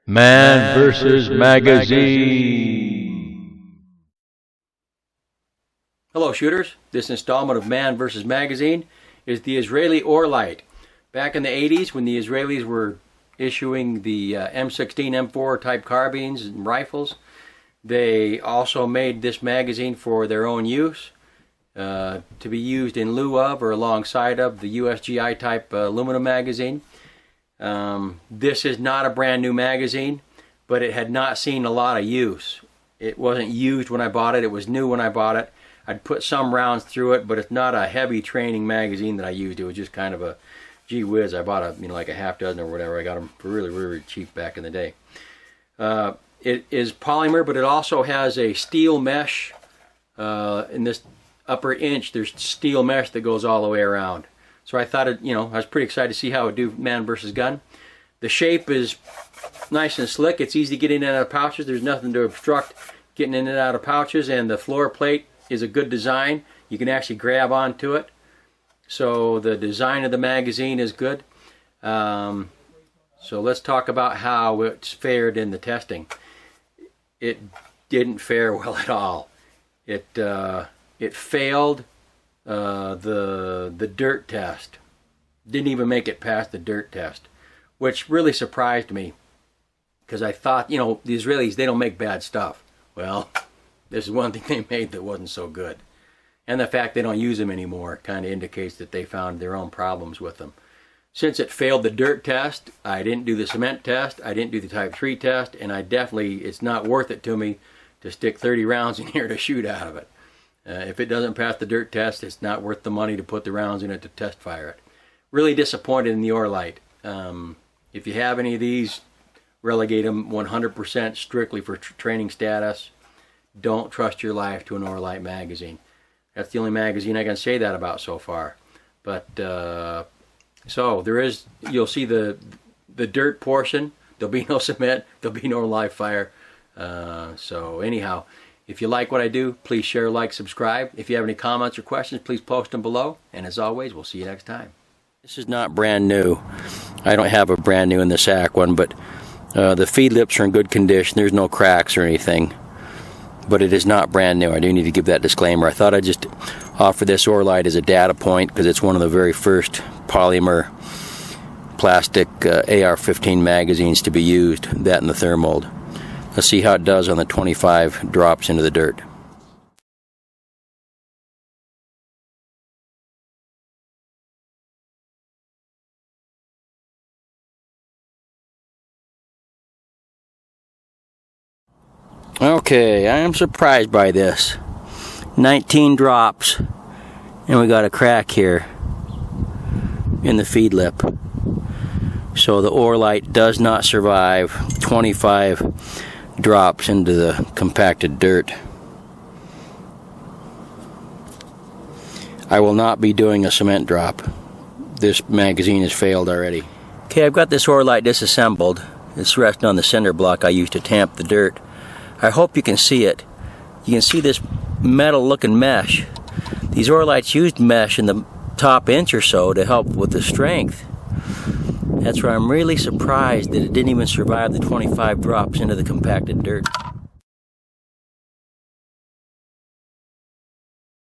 Man versus Magazine. Hello shooters, this installment of Man vs. Magazine is the Israeli Orlite. Back in the 80s when the Israelis were issuing the M16, M4 type carbines and rifles, they also made this magazine for their own use, to be used in lieu of or alongside of the USGI type aluminum magazine. This is not a brand new magazine, but it had not seen a lot of use. It wasn't used when I bought it, it was new when I bought it. I'd put some rounds through it, but it's not a heavy training magazine that I used. It was just kind of a gee whiz. I bought like a half dozen or whatever. I got them for really, really cheap back in the day. It is polymer, but it also has a steel mesh. In this upper inch, there's steel mesh that goes all the way around. So I thought I was pretty excited to see how it would do man versus gun. The shape is nice and slick. It's easy to get in and out of pouches. There's nothing to obstruct getting in and out of pouches, and the floor plate is a good design. You can actually grab onto it. So the design of the magazine is good. So let's talk about how it's fared in the testing. It didn't fare well at all. It failed the dirt test. Didn't even make it past the dirt test, which really surprised me, because I thought, the Israelis, they don't make bad stuff. Well, this is one thing they made that wasn't so good. And the fact they don't use them anymore kind of indicates that they found their own problems with them. Since it failed the dirt test, I didn't do the cement test, I didn't do the type 3 test, and it's not worth it to me to stick 30 rounds in here to shoot out of it. If it doesn't pass the dirt test, it's not worth the money to put the rounds in it to test fire it. Really disappointed in the Orlite. If you have any of these, relegate them 100% strictly for training status. Don't trust your life to an Orlite magazine. That's the only magazine I can say that about so far. But so you'll see the dirt portion. There'll be no cement. There'll be no live fire. So anyhow, if you like what I do, please share, like, subscribe. If you have any comments or questions, please post them below. And as always, we'll see you next time. This is not brand new. I don't have a brand new in the sack one, but the feed lips are in good condition. There's no cracks or anything. But it is not brand new. I do need to give that disclaimer. I thought I'd just offer this Orlite as a data point because it's one of the very first polymer plastic AR-15 magazines to be used, that and the thermold. Let's see how it does on the 25 drops into the dirt. Okay, I am surprised by this. 19 drops, and we got a crack here in the feed lip. So the Orlite does not survive 25 drops into the compacted dirt. I will not be doing a cement drop. This magazine has failed already. Okay, I've got this Orlite disassembled. It's resting on the cinder block I used to tamp the dirt. I hope you can see it. You can see this metal looking mesh. These Orlites used mesh in the top inch or so to help with the strength. That's why I'm really surprised that it didn't even survive the 25 drops into the compacted dirt.